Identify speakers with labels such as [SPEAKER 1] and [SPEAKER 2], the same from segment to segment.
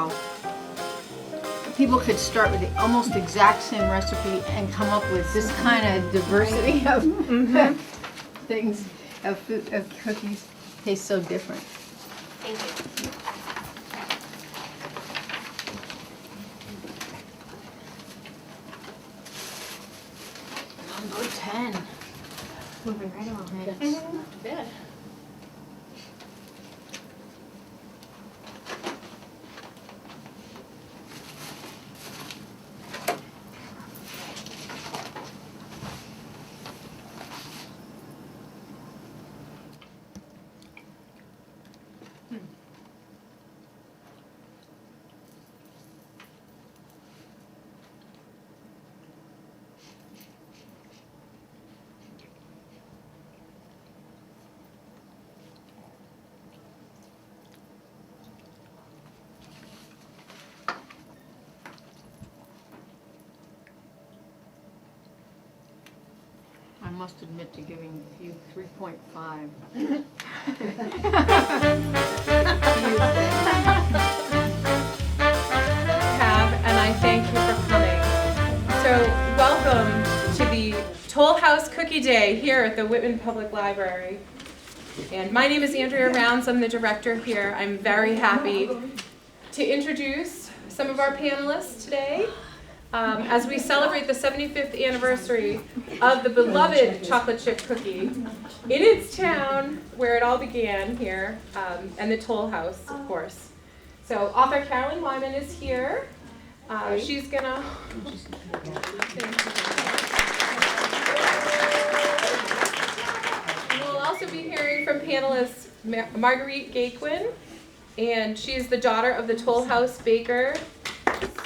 [SPEAKER 1] how people could start with the almost exact same recipe and come up with this kind of diversity of things, of food, of cookies. Tastes so different.
[SPEAKER 2] Thank you.
[SPEAKER 1] Number 10.
[SPEAKER 2] Moving right along.
[SPEAKER 1] Right.
[SPEAKER 2] Not too bad.
[SPEAKER 1] I must admit to giving you 3.5.
[SPEAKER 3] Have, and I thank you for coming. So welcome to the Toll House Cookie Day here at the Whitman Public Library. And my name is Andrea Rounds. I'm the director here. I'm very happy to introduce some of our panelists today. As we celebrate the 75th anniversary of the beloved chocolate chip cookie in its town where it all began here, and the Toll House, of course. So author Carolyn Wyman is here. She's gonna... We'll also be hearing from panelists Marguerite Gaquin, and she is the daughter of the Toll House baker,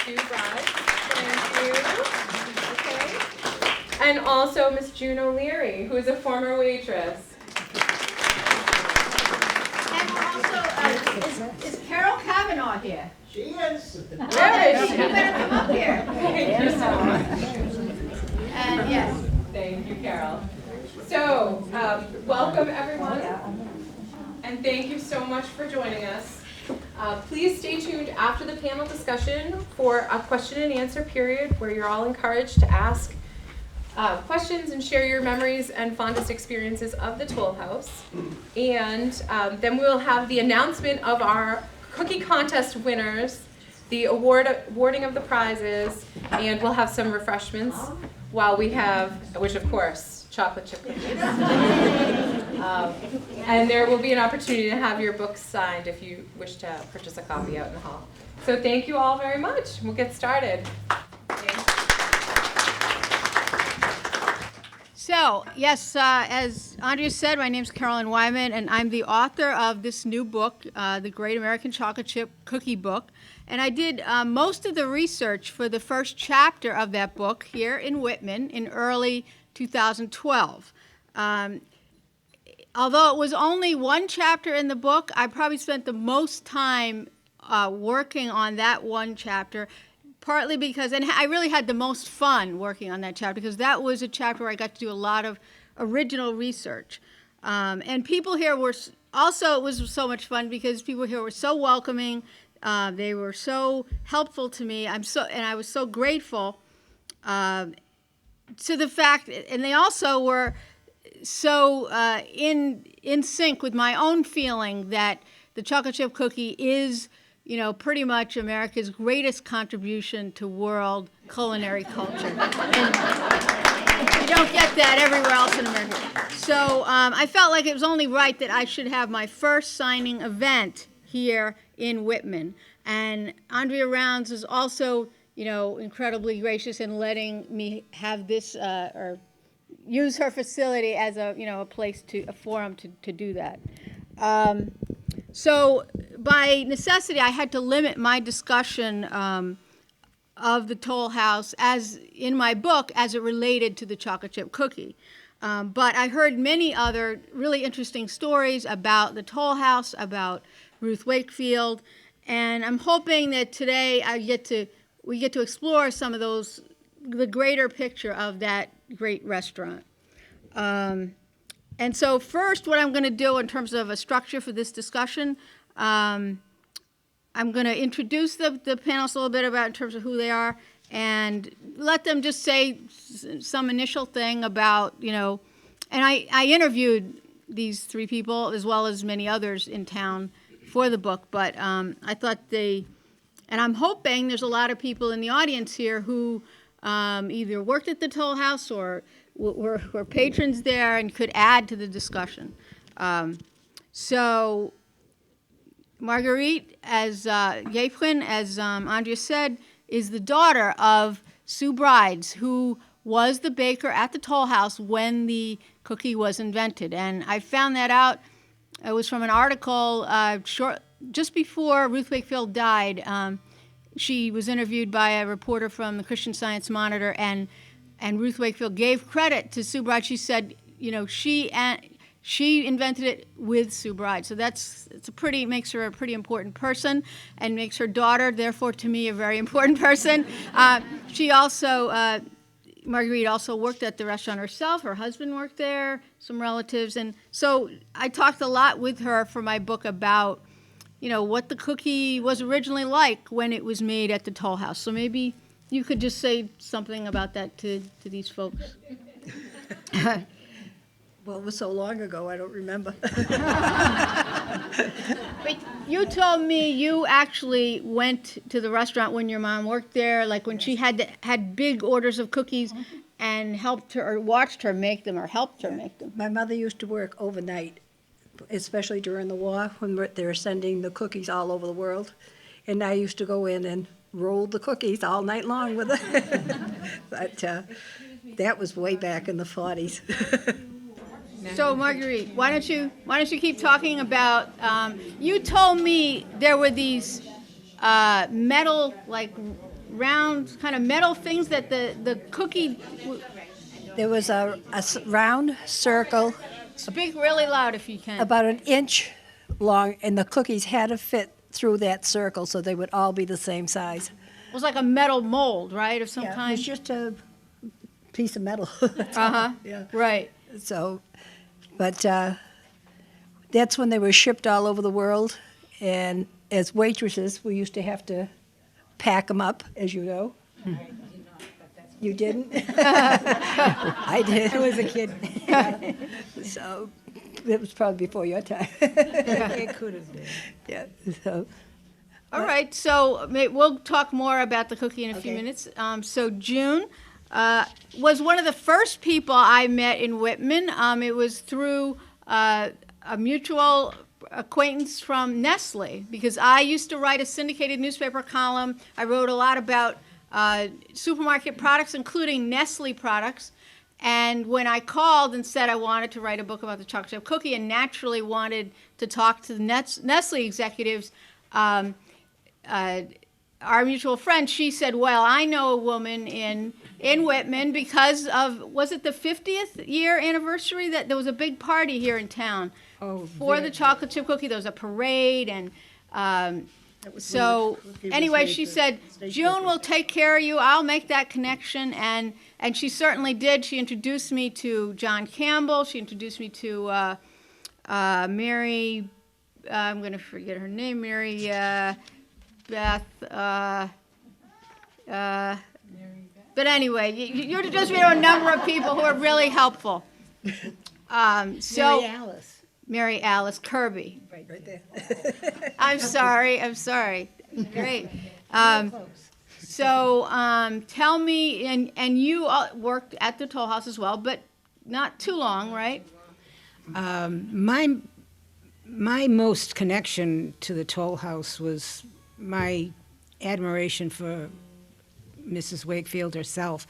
[SPEAKER 3] Sue Bride. Thank you. Okay. And also Miss June O'Leary, who is a former waitress.
[SPEAKER 1] And we're also, is Carol Kavanaugh here?
[SPEAKER 4] She is.
[SPEAKER 1] Where is she? You better come up here.
[SPEAKER 3] Thank you so much.
[SPEAKER 1] And yes.
[SPEAKER 3] Thank you, Carol. So, welcome everyone, and thank you so much for joining us. Please stay tuned after the panel discussion for a question and answer period where you're all encouraged to ask questions and share your memories and fondest experiences of the Toll House. And then we'll have the announcement of our cookie contest winners, the awarding of the prizes, and we'll have some refreshments while we have, which of course, chocolate chip cookies. And there will be an opportunity to have your books signed if you wish to purchase a copy out in the hall. So thank you all very much. We'll get started.
[SPEAKER 1] So, yes, as Andrea said, my name's Carolyn Wyman, and I'm the author of this new book, The Great American Chocolate Chip Cookie Book. And I did most of the research for the first chapter of that book here in Whitman in early 2012. Although it was only one chapter in the book, I probably spent the most time working on that one chapter, partly because, and I really had the most fun working on that chapter, because that was a chapter where I got to do a lot of original research. And people here were, also it was so much fun because people here were so welcoming, they were so helpful to me, and I was so grateful to the fact, and they also were so in sync with my own feeling that the chocolate chip cookie is, you know, pretty much America's greatest contribution to world culinary culture. And you don't get that everywhere else in America. So I felt like it was only right that I should have my first signing event here in Whitman. And Andrea Rounds is also, you know, incredibly gracious in letting me have this, or use her facility as a, you know, a forum to do that. So by necessity, I had to limit my discussion of the Toll House as in my book as it related to the chocolate chip cookie. But I heard many other really interesting stories about the Toll House, about Ruth Wakefield, and I'm hoping that today we get to explore some of those, the greater picture of that great restaurant. And so first, what I'm going to do in terms of a structure for this discussion, I'm going to introduce the panelists a little bit about in terms of who they are, and let them just say some initial thing about, and I interviewed these three people as well as many others in town for the book, but I thought and I'm hoping there's a lot of people in the audience here who either worked at the Toll House or were patrons there and could add to the discussion. So Marguerite, as Whitman, as Andrea said, is the daughter of Sue Brides, who was the baker at the Toll House when the cookie was invented. And I found that out. It was from an article just before Ruth Wakefield died. She was interviewed by a reporter from the Christian Science Monitor, and Ruth Wakefield gave credit to Sue Bride. She said, she invented it with Sue Bride. So makes her a pretty important person, and makes her daughter, therefore, to me, a very important person. She also, Marguerite also worked at the restaurant herself. Her husband worked there, some relatives. And so I talked a lot with her for my book about, what the cookie was originally like when it was made at the Toll House. So maybe you could just say something about that to these folks.
[SPEAKER 4] Well, it was so long ago, I don't remember.
[SPEAKER 1] But you told me you actually went to the restaurant when your mom worked there, like when she had big orders of cookies, and helped her or watched her make them or helped her make them.
[SPEAKER 4] My mother used to work overnight, especially during the war when they were sending the cookies all over the world. And I used to go in and roll the cookies all night long with her. But that was way back in the 40s.
[SPEAKER 1] So Marguerite, why don't you keep talking about? You told me there were these metal, like round kind of metal things that the cookie.
[SPEAKER 4] There was a round circle.
[SPEAKER 1] Speak really loud if you can.
[SPEAKER 4] About an inch long, and the cookies had to fit through that circle so they would all be the same size.
[SPEAKER 1] It was like a metal mold, right, of some kind?
[SPEAKER 4] It's just a piece of metal. Yeah.
[SPEAKER 1] Right.
[SPEAKER 4] So, but that's when they were shipped all over the world, and as waitresses, we used to have to pack them up, as you know. You didn't? I did. I was a kid. So it was probably before your time. It could have been. Yeah. So.
[SPEAKER 1] All right. So we'll talk more about the cookie in a few minutes. So June was one of the first people I met in Whitman. It was through a mutual acquaintance from Nestle, because I used to write a syndicated newspaper column. I wrote a lot about supermarket products, including Nestle products. And when I called and said I wanted to write a book about the chocolate chip cookie and naturally wanted to talk to the Nestle executives, our mutual friend, she said, well, I know a woman in Whitman because of, was it the 50th year anniversary that there was a big party here in town for the chocolate chip cookie. There was a parade, and so anyway, she said, June will take care of you. I'll make that connection. And she certainly did. She introduced me to John Campbell. She introduced me to Mary, I'm going to forget her name, Mary Beth. But anyway, you introduced me to a number of people who are really helpful. Mary Alice Kirby.
[SPEAKER 4] Right there.
[SPEAKER 1] I'm sorry. Great. So tell me, and you worked at the Toll House as well, but not too long, right?
[SPEAKER 5] My most connection to the Toll House was my admiration for Mrs. Wakefield herself.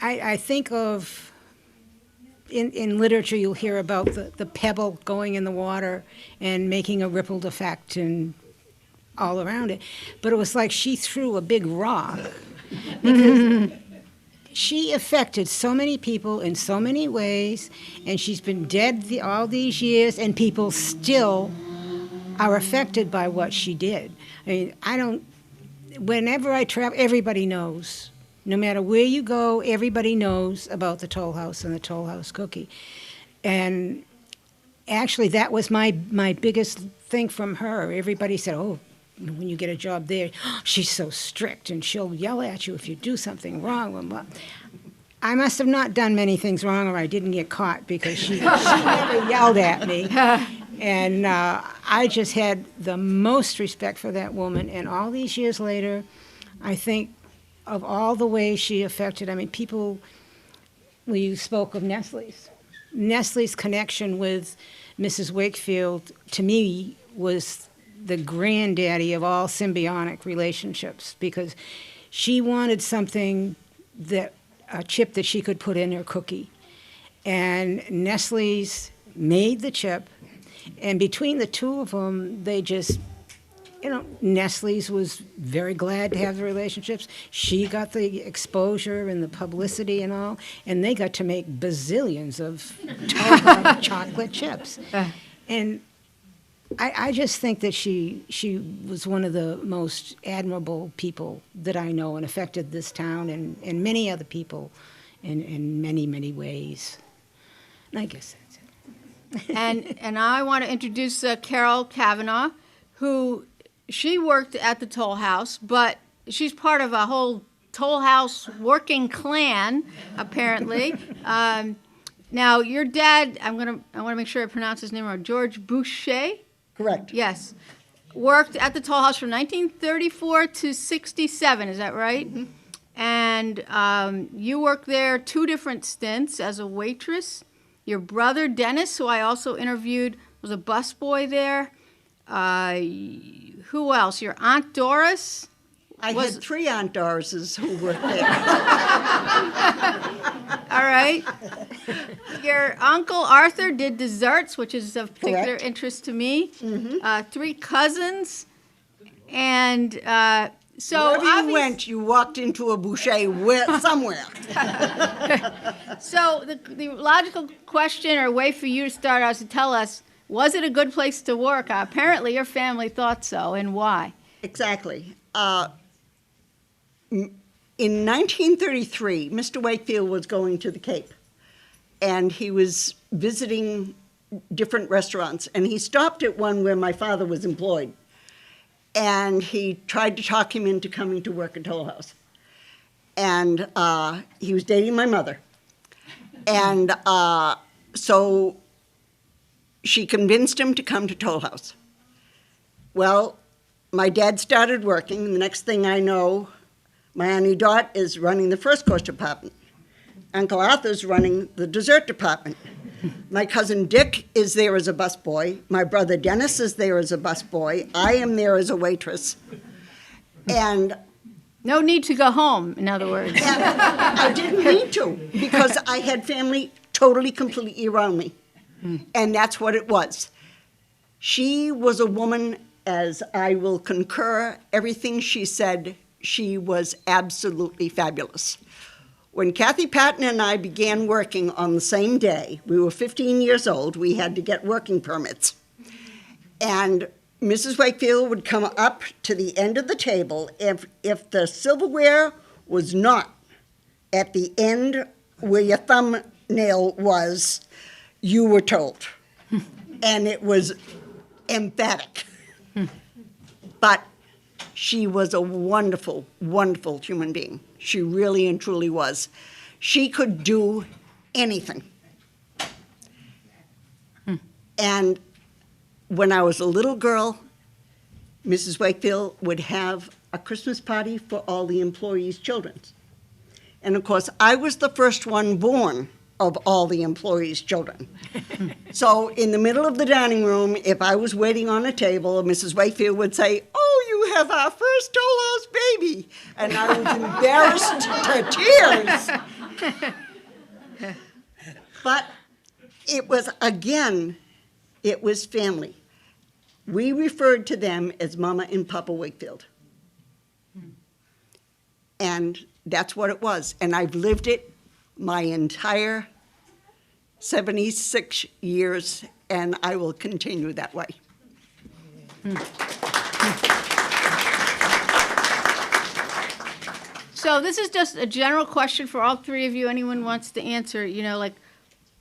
[SPEAKER 5] I think of, in literature, you'll hear about the pebble going in the water and making a rippled effect and all around it. But it was like she threw a big rock. Because she affected so many people in so many ways, and she's been dead all these years, and people still are affected by what she did. I mean, whenever I travel, everybody knows. No matter where you go, everybody knows about the Toll House and the Toll House cookie. And actually, that was my biggest thing from her. Everybody said, oh, when you get a job there, she's so strict and she'll yell at you if you do something wrong. Blah, blah. I must have not done many things wrong, or I didn't get caught, because she never yelled at me. And I just had the most respect for that woman. And all these years later, I think of all the ways she affected, I mean, people, we spoke of Nestle's connection with Mrs. Wakefield, to me, was the granddaddy of all symbiotic relationships, because she wanted something that, a chip that she could put in her cookie. And Nestle's made the chip, and between the two of them, they just, Nestle's was very glad to have the relationships. She got the exposure and the publicity and all, and they got to make bazillions of chocolate chips. And I just think that she was one of the most admirable people that I know, and affected this town and many other people in many, many ways. And I guess that's it.
[SPEAKER 1] And I want to introduce Carol Kavanaugh, who she worked at the Toll House, but she's part of a whole Toll House working clan, apparently. Now, your dad, I want to make sure I pronounce his name right, George Boucher?
[SPEAKER 6] Correct.
[SPEAKER 1] Yes. Worked at the Toll House from 1934 to 67, is that right? Mm-hmm. And you worked there 2 different stints as a waitress. Your brother, Dennis, who I also interviewed, was a busboy there. Who else? Your Aunt Doris?
[SPEAKER 6] I had 3 Aunt Dorises who worked there.
[SPEAKER 1] All right. Your Uncle Arthur did desserts, which is of particular
[SPEAKER 6] Correct.
[SPEAKER 1] interest to me.
[SPEAKER 6] Mm-hmm.
[SPEAKER 1] 3 cousins. And so
[SPEAKER 6] Wherever you
[SPEAKER 1] obvious-
[SPEAKER 6] went, you walked into a boucher somewhere.
[SPEAKER 1] So the logical question or way for you to start out is to tell us, was it a good place to work? Apparently your family thought so, and why?
[SPEAKER 6] Exactly. In 1933, Mr. Wakefield was going to the Cape, and he was visiting different restaurants, and he stopped at one where my father was employed, and he tried to talk him into coming to work at Toll House. And he was dating my mother, and so she convinced him to come to Toll House. Well, my dad started working, and the next thing I know, my Auntie Dot is running the first course department. Uncle Arthur's running the dessert department. My cousin Dick is there as a busboy. My brother Dennis is there as a busboy. I am there as a waitress. And
[SPEAKER 1] No need to go home, in other words.
[SPEAKER 6] I didn't need to, because I had family totally, completely around me. And that's what it was. She was a woman, as I will concur, everything she said, she was absolutely fabulous. When Kathy Patton and I began working on the same day, we were 15 years old, we had to get working permits. And Mrs. Wakefield would come up to the end of the table. If the silverware was not at the end where your thumbnail was, you were told. And it was emphatic. But she was a wonderful, wonderful human being. She really and truly was. She could do anything. And when I was a little girl, Mrs. Wakefield would have a Christmas party for all the employees' children. And of course, I was the first one born of all the employees' children. So in the middle of the dining room, if I was waiting on a table, Mrs. Wakefield would say, "Oh, you have our first Toll House baby." And I was embarrassed to tears. But it was, again, it was family. We referred to them as Mama and Papa Wakefield. And that's what it was. And I've lived it my entire 76 years, and I will continue that way.
[SPEAKER 1] So this is just a general question for all 3 of you. Anyone wants to answer,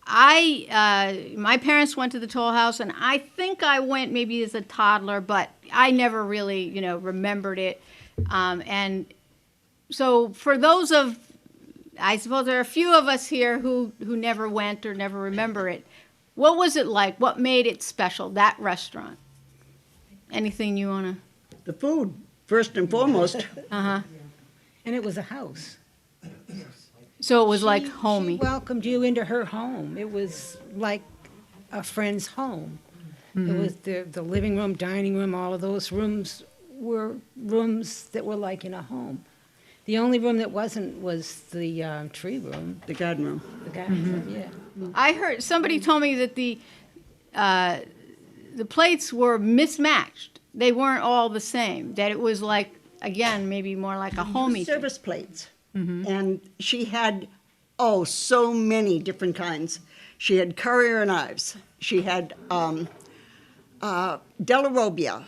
[SPEAKER 1] my parents went to the Toll House, and I think I went maybe as a toddler, but I never really, remembered it. And so for those of, I suppose there are a few of us here who never went or never remember it. What was it like? What made it special, that restaurant? Anything you want to?
[SPEAKER 6] The food, first and foremost.
[SPEAKER 1] Uh-huh.
[SPEAKER 5] And it was a house.
[SPEAKER 1] So it was like
[SPEAKER 5] She
[SPEAKER 1] homey.
[SPEAKER 5] welcomed you into her home. It was like a friend's home. It was the living room, dining room, all of those rooms were rooms that were like in a home. The only room that wasn't was the tree room.
[SPEAKER 6] The garden room.
[SPEAKER 5] The garden room, yeah.
[SPEAKER 1] I heard somebody told me that the plates were mismatched. They weren't all the same. That it was like, again, maybe more like a homey thing.
[SPEAKER 6] Service plates. And she had, so many different kinds. She had courier knives. She had Della Robbia.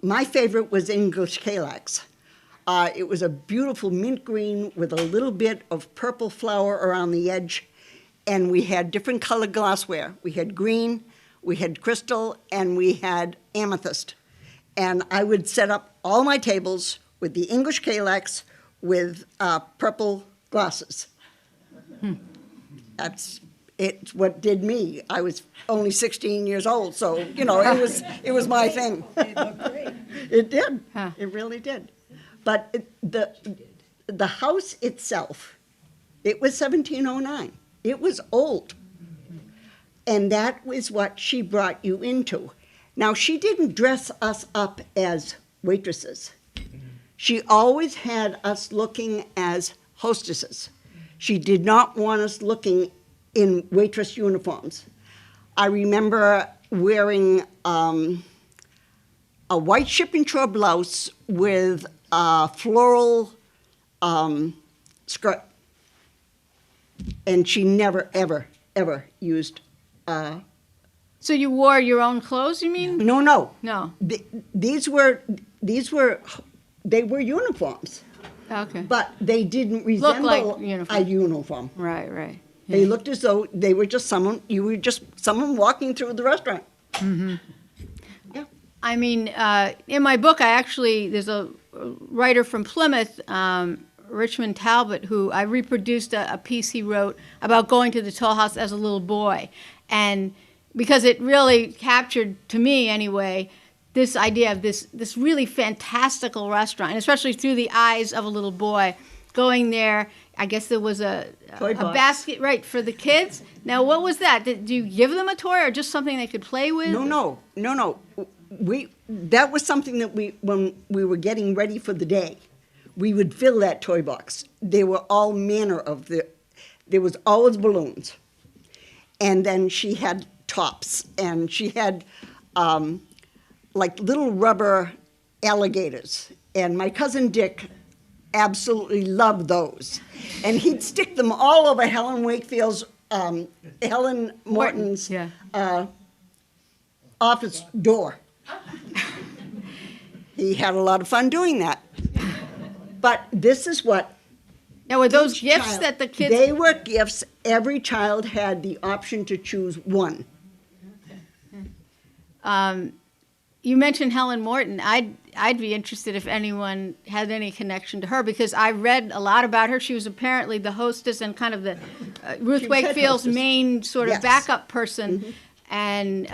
[SPEAKER 6] My favorite was English Kalax. It was a beautiful mint green with a little bit of purple flower around the edge. And we had different colored glassware. We had green, we had crystal, and we had amethyst. And I would set up all my tables with the English Kalax with purple glasses. It's what did me. I was only 16 years old, so it was my thing.
[SPEAKER 5] It looked great.
[SPEAKER 6] It did.
[SPEAKER 1] Huh.
[SPEAKER 6] It really did. But the house itself, it was 1709. It was old. And that was what she brought you into. Now, she didn't dress us up as waitresses. She always had us looking as hostesses. She did not want us looking in waitress uniforms. I remember wearing a white shipping chore blouse with a floral skirt. And she never, ever, ever used.
[SPEAKER 1] So you wore your own clothes, you mean?
[SPEAKER 6] No.
[SPEAKER 1] No.
[SPEAKER 6] These were they were uniforms,
[SPEAKER 1] Okay.
[SPEAKER 6] but they didn't resemble
[SPEAKER 1] like uniform.
[SPEAKER 6] a uniform.
[SPEAKER 1] Right.
[SPEAKER 6] They looked as though they were just someone walking through the restaurant. Yeah.
[SPEAKER 1] I mean, in my book, there's a writer from Plymouth, Richmond Talbot, who I reproduced a piece he wrote about going to the Toll House as a little boy. And because it really captured, to me anyway, this idea of this really fantastical restaurant, and especially through the eyes of a little boy, going there. I guess there was a
[SPEAKER 6] Toy box.
[SPEAKER 1] basket, right, for the kids. Now, what was that? Did you give them a toy or just something they could play with?
[SPEAKER 6] No. That was something that when we were getting ready for the day, we would fill that toy box. There were all manner there was always balloons. And then she had tops, and she had like little rubber alligators. And my cousin Dick absolutely loved those. And he'd stick them all over Helen Morton's
[SPEAKER 1] Yeah.
[SPEAKER 6] office door. He had a lot of fun doing that. But this is what
[SPEAKER 1] Now, were those
[SPEAKER 6] each
[SPEAKER 1] gifts
[SPEAKER 6] child-
[SPEAKER 1] that the kids...
[SPEAKER 6] They were gifts. Every child had the option to choose one.
[SPEAKER 1] You mentioned Helen Morton. I'd be interested if anyone had any connection to her, because I read a lot about her. She was apparently the hostess and kind of the Ruth
[SPEAKER 6] She was head
[SPEAKER 1] Wakefield's
[SPEAKER 6] hostess.
[SPEAKER 1] main sort of
[SPEAKER 6] Yes.
[SPEAKER 1] backup person. And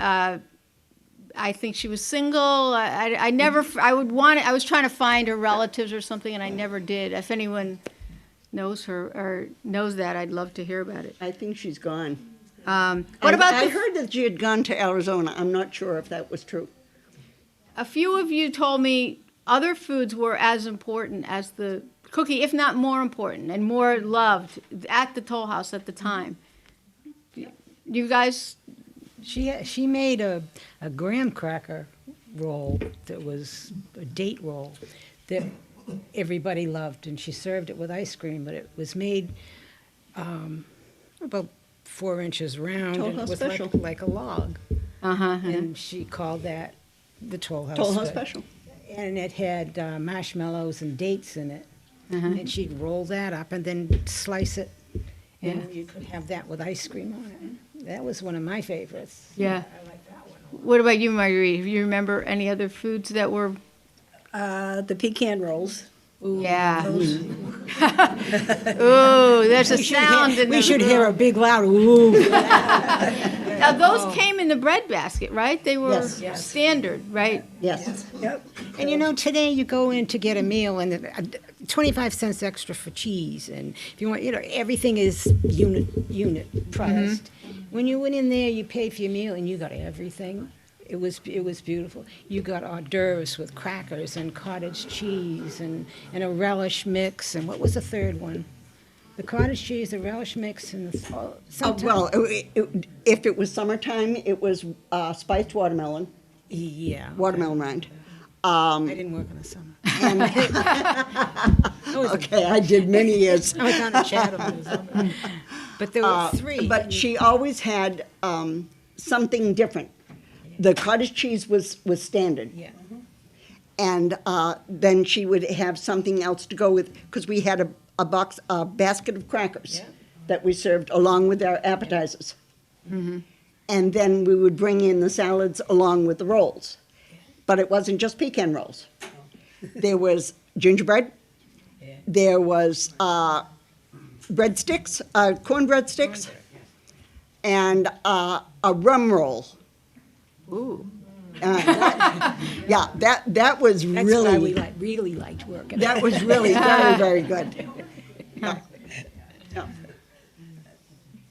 [SPEAKER 1] I think she was single. I was trying to find her relatives or something, and I never did. If anyone knows her or knows that, I'd love to hear about it.
[SPEAKER 6] I think she's gone.
[SPEAKER 1] What about
[SPEAKER 6] I
[SPEAKER 1] the
[SPEAKER 6] heard that she had gone to Arizona. I'm not sure if that was true.
[SPEAKER 1] A few of you told me other foods were as important as the cookie, if not more important, and more loved at the Toll House at the time. You guys,
[SPEAKER 5] She made a graham cracker roll that was a date roll that everybody loved, and she served it with ice cream, but it was made about 4 inches round,
[SPEAKER 6] Toll
[SPEAKER 5] and
[SPEAKER 6] House
[SPEAKER 5] it was
[SPEAKER 6] special.
[SPEAKER 5] like a log. And she called that the Toll House.
[SPEAKER 6] Toll House special.
[SPEAKER 5] And it had marshmallows and dates in it. And she'd roll that up and then slice it And you could have that with ice cream on it. That was one of my favorites.
[SPEAKER 1] Yeah.
[SPEAKER 5] I like that one.
[SPEAKER 1] What about you, Marguerite? Do you remember any other foods that were?
[SPEAKER 4] The pecan rolls.
[SPEAKER 1] Yeah. Ooh, there's a sound.
[SPEAKER 5] We should hear a big loud ooh.
[SPEAKER 1] Now, those came in the bread basket, right? They were
[SPEAKER 6] Yes.
[SPEAKER 1] standard, right?
[SPEAKER 6] Yes.
[SPEAKER 4] Yep.
[SPEAKER 5] And you know, today you go in to get a meal and 25 cents extra for cheese. And if you want, you know, everything is unit priced. When you went in there, you paid for your meal and you got everything. It was beautiful. You got hors d'oeuvres with crackers and cottage cheese and a relish mix. And what was the third one? The cottage cheese, the relish mix, and
[SPEAKER 6] Well, if it was summertime, it was spiced watermelon rind.
[SPEAKER 5] I didn't work in the summer.
[SPEAKER 6] Okay, I did many years.
[SPEAKER 5] I was down in Chatham in the summer. But there were three.
[SPEAKER 6] But she always had something different. The cottage cheese was standard.
[SPEAKER 5] Yeah.
[SPEAKER 6] And then she would have something else to go with, because we had a basket of crackers that we served along with our appetizers. And then we would bring in the salads along with the rolls. But it wasn't just pecan rolls. There was gingerbread. There was breadsticks, cornbread sticks, and a rum roll.
[SPEAKER 1] Ooh.
[SPEAKER 6] That was
[SPEAKER 5] That's
[SPEAKER 6] really,
[SPEAKER 5] why we really liked working.
[SPEAKER 6] that was really very, very good.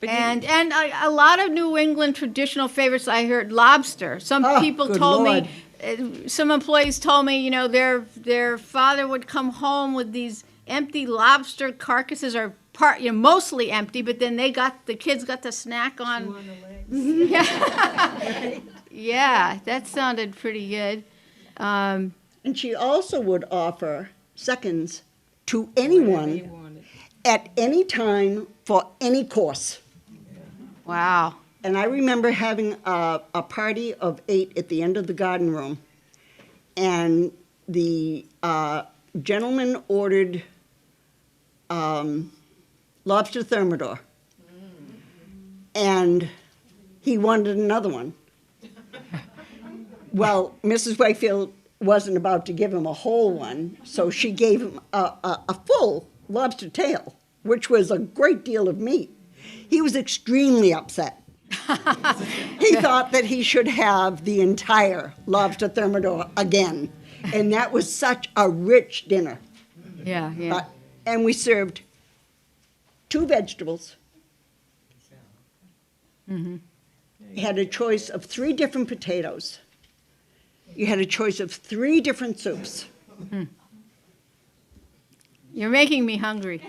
[SPEAKER 1] And a lot of New England traditional favorites. I heard lobster. Some
[SPEAKER 6] Oh,
[SPEAKER 1] people
[SPEAKER 6] good
[SPEAKER 1] told
[SPEAKER 6] Lord.
[SPEAKER 1] me, some employees told me, you know, their father would come home with these empty lobster carcasses, or mostly empty, but then the kids got to snack on. Yeah. Yeah, that sounded pretty good.
[SPEAKER 6] And she also would offer seconds to anyone at any time for any course.
[SPEAKER 1] Wow.
[SPEAKER 6] And I remember having a party of 8 at the end of the garden room, and the gentleman ordered lobster thermidor, and he wanted another one. Well, Mrs. Wakefield wasn't about to give him a whole one, so she gave him a full lobster tail, which was a great deal of meat. He was extremely upset. He thought that he should have the entire lobster thermidor again, and that was such a rich dinner.
[SPEAKER 1] Yeah, yeah.
[SPEAKER 6] And we served 2 vegetables. You had a choice of 3 different potatoes. You had a choice of 3 different soups.
[SPEAKER 1] You're making me hungry.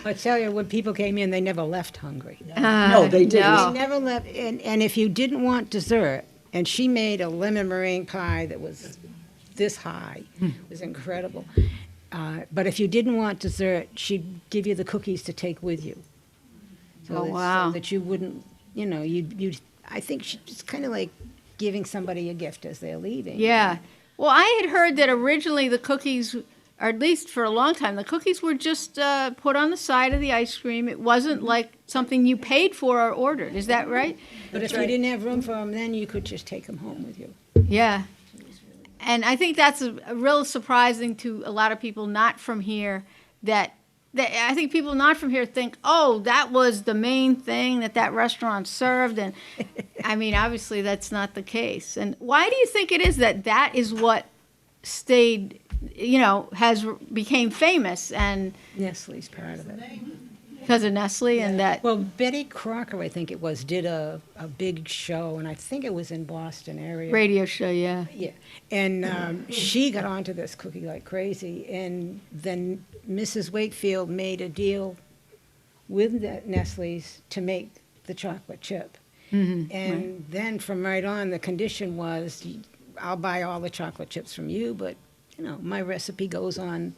[SPEAKER 5] I tell you, when people came in, they never left hungry.
[SPEAKER 6] No, they didn't.
[SPEAKER 1] no.
[SPEAKER 5] They never left, and if you didn't want dessert, and she made a lemon meringue pie that was this high, it was incredible. But if you didn't want dessert, she'd give you the cookies to take with you.
[SPEAKER 1] Oh, wow.
[SPEAKER 5] So that you wouldn't, you know, I think she's kind of like giving somebody a gift as they're leaving.
[SPEAKER 1] Yeah. Well, I had heard that originally the cookies, or at least for a long time, the cookies were just put on the side of the ice cream. It wasn't like something you paid for or ordered. Is that right?
[SPEAKER 5] But if you didn't have room for them, then you could just take them home with you.
[SPEAKER 1] Yeah. And I think that's a real surprising to a lot of people not from here, that I think people not from here think, oh, that was the main thing that restaurant served. And I mean, obviously that's not the case. And why do you think it is that is what stayed, you know, became famous, and
[SPEAKER 5] Nestle's part of it.
[SPEAKER 1] because of Nestle and that?
[SPEAKER 5] Well, Betty Crocker, I think it was, did a big show, and I think it was in Boston area.
[SPEAKER 1] Radio show, yeah.
[SPEAKER 5] Yeah, and she got onto this cookie like crazy, and then Mrs. Wakefield made a deal with Nestle's to make the chocolate chip. And then from right on, the condition was, I'll buy all the chocolate chips from you, but, you know, my recipe goes on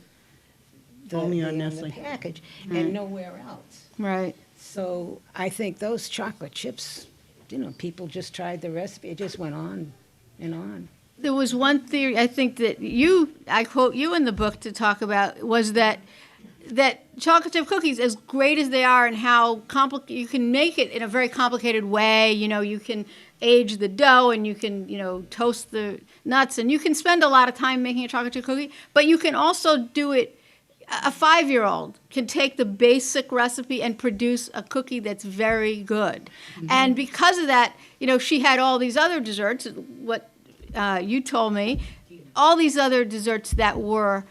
[SPEAKER 6] Only on
[SPEAKER 5] the
[SPEAKER 6] Nestle.
[SPEAKER 5] package and nowhere else.
[SPEAKER 1] Right.
[SPEAKER 5] So I think those chocolate chips, you know, people just tried the recipe. It just went on and on.
[SPEAKER 1] There was one theory, I think, that I quote you in the book to talk about, was that that chocolate chip cookies, as great as they are and how you can make it in a very complicated way, you can age the dough and you can, toast the nuts, and you can spend a lot of time making a chocolate chip cookie, but you can also do it. A 5-year-old can take the basic recipe and produce a cookie that's very good. And because of that, she had all these other desserts, what you told me, all these other desserts that were,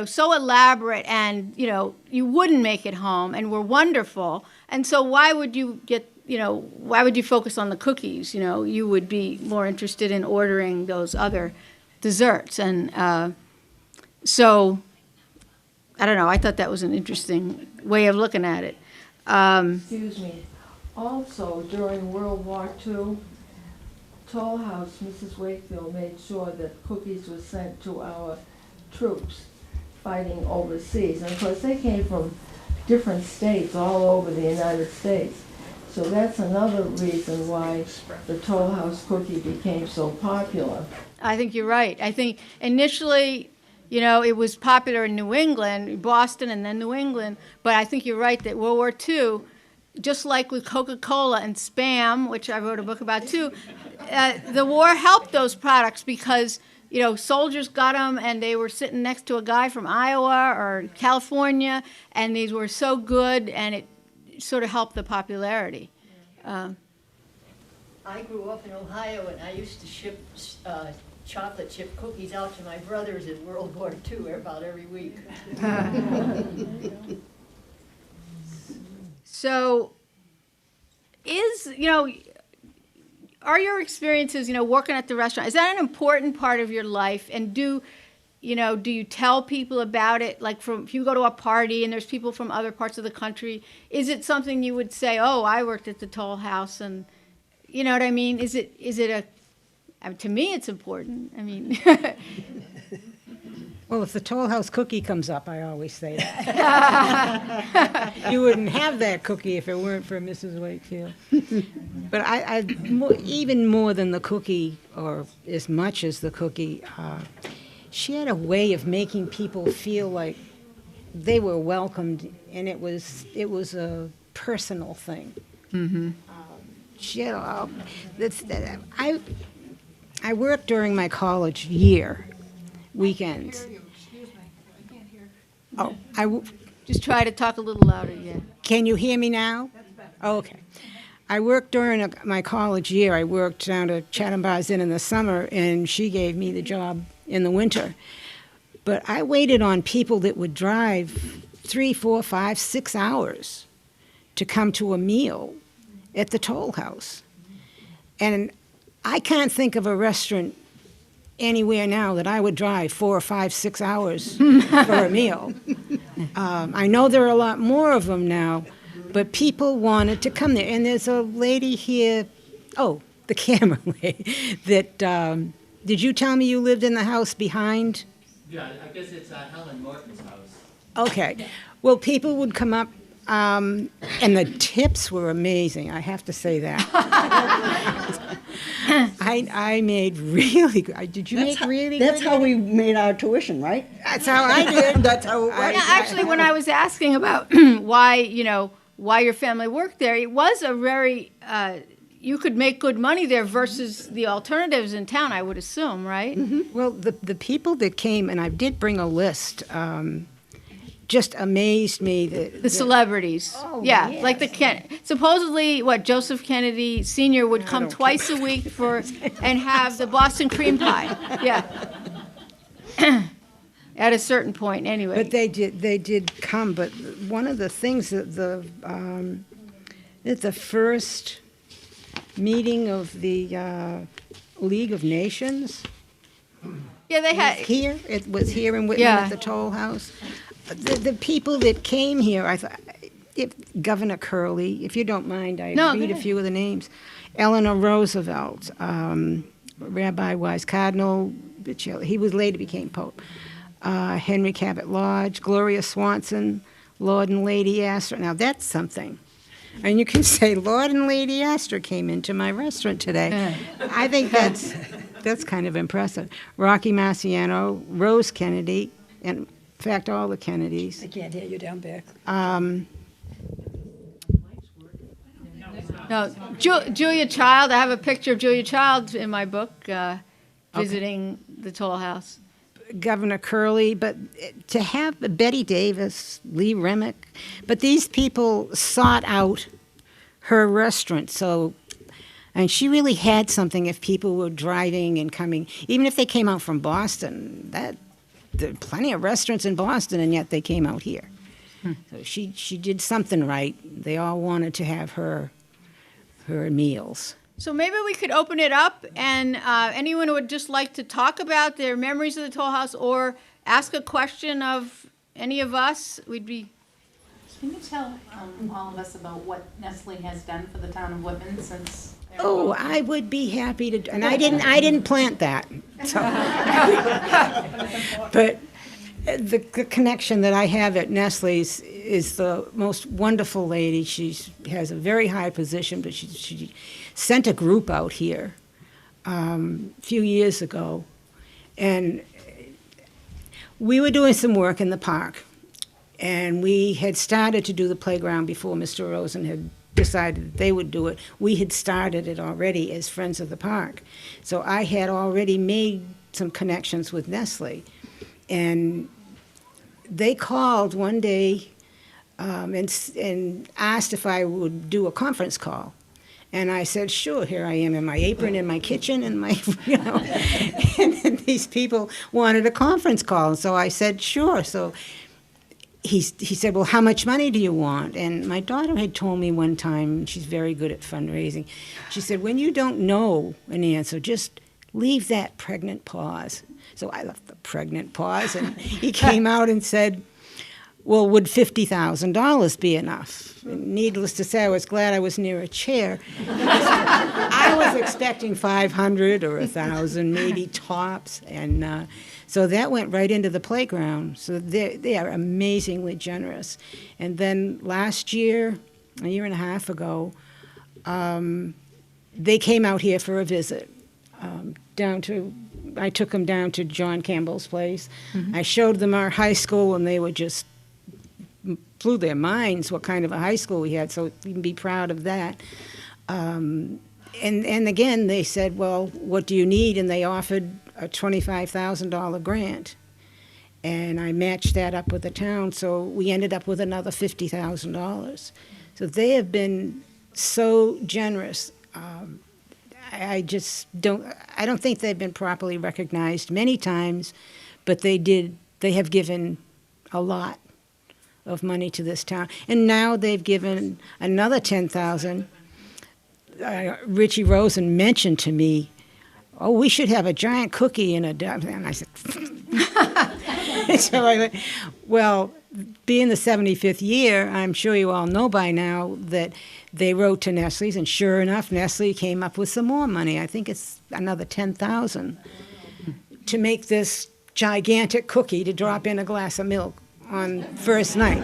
[SPEAKER 1] so elaborate and, you wouldn't make at home and were wonderful. And so why would you why would you focus on the cookies? You would be more interested in ordering those other desserts. And so, I don't know, I thought that was an interesting way of looking at it.
[SPEAKER 7] Excuse me. Also, during World War II, Toll House, Mrs. Wakefield made sure that cookies were sent to our troops fighting overseas. And of course, they came from different states all over the United States. So that's another reason why the Toll House cookie became so popular.
[SPEAKER 1] I think you're right. I think initially, it was popular in New England, Boston and then New England, but I think you're right that World War II, just like with Coca-Cola and Spam, which I wrote a book about too, the war helped those products because, soldiers got them and they were sitting next to a guy from Iowa or California, and these were so good, and it sort of helped the popularity.
[SPEAKER 8] I grew up in Ohio, and I used to ship chocolate chip cookies out to my brothers in World War II about every week.
[SPEAKER 1] So, are your experiences, working at the restaurant, is that an important part of your life? And do you tell people about it? Like if you go to a party and there's people from other parts of the country, is it something you would say, oh, I worked at the Toll House, and you know what I mean? Is it to me, it's important. I mean,
[SPEAKER 5] Well, if the Toll House cookie comes up, I always say that. You wouldn't have that cookie if it weren't for Mrs. Wakefield. But even more than the cookie, or as much as the cookie, she had a way of making people feel like they were welcomed, and it was a personal thing. Mm-hmm. She had I worked during my college year, weekends. Oh,
[SPEAKER 1] just try to talk a little louder, yeah.
[SPEAKER 5] Can you hear me now? Oh, okay. I worked during my college year. I worked down to Chatham Bars Inn in the summer, and she gave me the job in the winter. But I waited on people that would drive 3, 4, 5, 6 hours to come to a meal at the Toll House. And I can't think of a restaurant anywhere now that I would drive 4 or 5, 6 hours for a meal. I know there are a lot more of them now, but people wanted to come there. And there's a lady here, the camera lady, that, did you tell me you lived in the house behind?
[SPEAKER 9] Yeah, I guess it's Helen Morton's house.
[SPEAKER 5] Okay. Well, people would come up, and the tips were amazing, I have to say that. I made really good. Did you make really good?
[SPEAKER 6] That's how we made our tuition, right?
[SPEAKER 5] That's how I did.
[SPEAKER 6] That's how it was.
[SPEAKER 1] Actually, when I was asking about why your family worked there, it was a very, you could make good money there versus the alternatives in town, I would assume, right?
[SPEAKER 5] Mm-hmm. Well, the people that came, and I did bring a list, just amazed me.
[SPEAKER 1] The celebrities.
[SPEAKER 5] Oh,
[SPEAKER 1] yeah,
[SPEAKER 5] yes.
[SPEAKER 1] like supposedly, Joseph Kennedy Sr. would come twice a week and have the Boston cream pie. Yeah. At a certain point, anyway.
[SPEAKER 5] But they did come. But one of the things that at the first meeting of the League of Nations.
[SPEAKER 1] Yeah, they had
[SPEAKER 5] here. It was here in Whitman at the Toll House. The people that came here, I thought, Governor Curley, if you don't mind, I read a few of the names. Eleanor Roosevelt, Rabbi Wise, Cardinal Bichelli, he was later became Pope. Henry Cabot Lodge, Gloria Swanson, Lord and Lady Astor. Now that's something. And you can say, Lord and Lady Astor came into my restaurant today. I think that's kind of impressive. Rocky Marciano, Rose Kennedy, and fact, all the Kennedys.
[SPEAKER 4] I can't hear you down back.
[SPEAKER 1] No, Julia Child, I have a picture of Julia Child in my book, visiting the Toll House.
[SPEAKER 5] Governor Curley, but to have Betty Davis, Lee Remick, but these people sought out her restaurant. So, and she really had something if people were driving and coming, even if they came out from Boston, there are plenty of restaurants in Boston, and yet they came out here. So she did something right. They all wanted to have her meals.
[SPEAKER 1] So maybe we could open it up, and anyone who would just like to talk about their memories of the Toll House or ask a question of any of us, we'd be.
[SPEAKER 10] Can you tell all of us about what Nestle has done for the town of Whitman since?
[SPEAKER 5] Oh, I would be happy to, and I didn't plant that. So. But the connection that I have at Nestle's is the most wonderful lady. She has a very high position, but she sent a group out here a few years ago, and we were doing some work in the park, and we had started to do the playground before Mr. Rosen had decided that they would do it. We had started it already as Friends of the Park. So I had already made some connections with Nestle. And they called one day and asked if I would do a conference call. And I said, sure, here I am in my apron in my kitchen and my, and then these people wanted a conference call. So I said, sure. So he said, well, how much money do you want? And my daughter had told me one time, she's very good at fundraising, she said, when you don't know an answer, just leave that pregnant pause. So I left the pregnant pause, and he came out and said, well, would $50,000 be enough? And needless to say, I was glad I was near a chair. I was expecting 500 or 1,000, maybe tops, and so that went right into the playground. So they are amazingly generous. And then last year, a year and a half ago, they came out here for a visit. I took them down to John Campbell's place. Mm-hmm. I showed them our high school, and they were just blew their minds what kind of a high school we had, so we can be proud of that. And again, they said, well, what do you need? And they offered a $25,000 grant. And I matched that up with the town, so we ended up with another $50,000. So they have been so generous. I don't think they've been properly recognized many times, but they have given a lot of money to this town. And now they've given another $10,000. Richie Rosen mentioned to me, oh, we should have a giant cookie and and I said, so I went, well, being the 75th year, I'm sure you all know by now that they wrote to Nestle's, and sure enough, Nestle came up with some more money. I think it's another $10,000 to make this gigantic cookie to drop in a glass of milk on first night.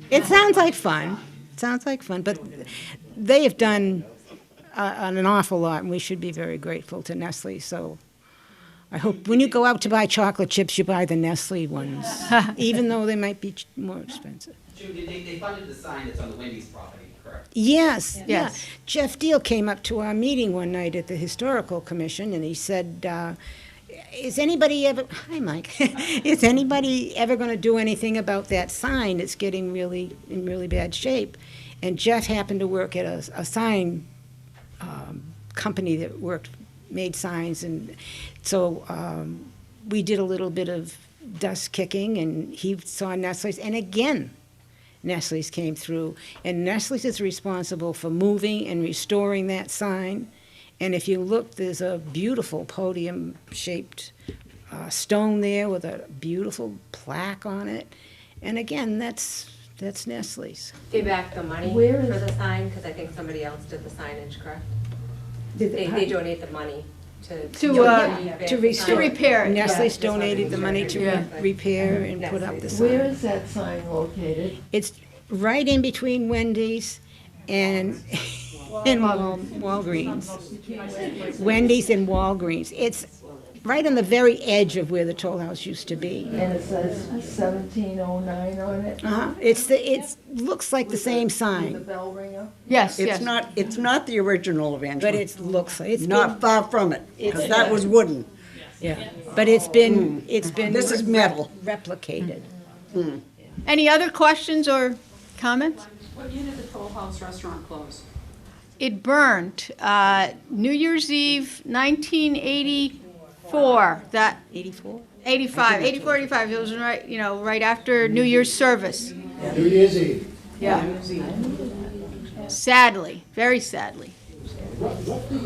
[SPEAKER 5] It sounds like fun. But they have done an awful lot, and we should be very grateful to Nestle. So I hope when you go out to buy chocolate chips, you buy the Nestle ones, even though they might be more expensive.
[SPEAKER 11] Judy, they funded the sign that's on the Wendy's property, correct?
[SPEAKER 5] Yes. Yeah. Jeff Deal came up to our meeting one night at the Historical Commission, and he said, is anybody ever, hi Mike, is anybody ever going to do anything about that sign? It's getting in really bad shape. And Jeff happened to work at a sign company that made signs, and so we did a little bit of dust kicking, and he saw Nestle's, and again, Nestle's came through, and Nestle's is responsible for moving and restoring that sign. And if you look, there's a beautiful podium-shaped stone there with a beautiful plaque on it. And again, that's Nestle's.
[SPEAKER 2] They back the money
[SPEAKER 7] Where
[SPEAKER 2] for
[SPEAKER 7] is-
[SPEAKER 2] the sign, because I think somebody else did the signage, correct?
[SPEAKER 5] Did
[SPEAKER 2] They donate the money to
[SPEAKER 1] repair it.
[SPEAKER 5] Nestle's donated the money to
[SPEAKER 1] Yeah.
[SPEAKER 5] repair and put up the
[SPEAKER 7] Where
[SPEAKER 5] sign.
[SPEAKER 7] is that sign located?
[SPEAKER 5] It's right in between Wendy's and Walgreens. Wendy's and Walgreens. It's right on the very edge of where the Toll House used to be.
[SPEAKER 7] And it says 1709 on it.
[SPEAKER 5] It looks like the same
[SPEAKER 7] The
[SPEAKER 5] sign,
[SPEAKER 7] bell ringer.
[SPEAKER 1] Yes,
[SPEAKER 6] It's
[SPEAKER 1] yes.
[SPEAKER 6] not, it's not the original Evangeline.
[SPEAKER 5] but it looks like, it's
[SPEAKER 6] Not far from it, because that was wooden.
[SPEAKER 5] yeah. But it's been
[SPEAKER 6] This is metal.
[SPEAKER 5] replicated.
[SPEAKER 1] Any other questions or comments?
[SPEAKER 10] What year did the Toll House restaurant close?
[SPEAKER 1] It burned New Year's Eve, 1984. That
[SPEAKER 5] 84?
[SPEAKER 1] 85, 84, 85. It was right, right after New Year's service.
[SPEAKER 12] New Year's Eve.
[SPEAKER 1] Yeah. Sadly, very sadly.
[SPEAKER 12] Roughly,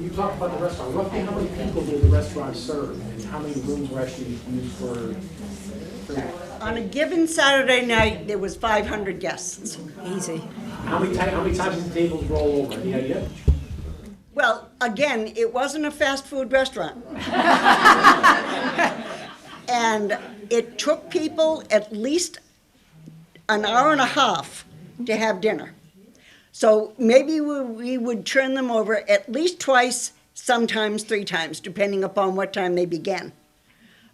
[SPEAKER 12] you talked about the restaurant. Roughly, how many people did the restaurant serve, and how many rooms were actually used for?
[SPEAKER 6] On a given Saturday night, there was 500 guests.
[SPEAKER 5] Easy.
[SPEAKER 12] How many times did the tables roll over? Any idea?
[SPEAKER 6] Well, again, it wasn't a fast food restaurant. And it took people at least an hour and a half to have dinner. So maybe we would turn them over at least twice, sometimes 3 times, depending upon what time they began.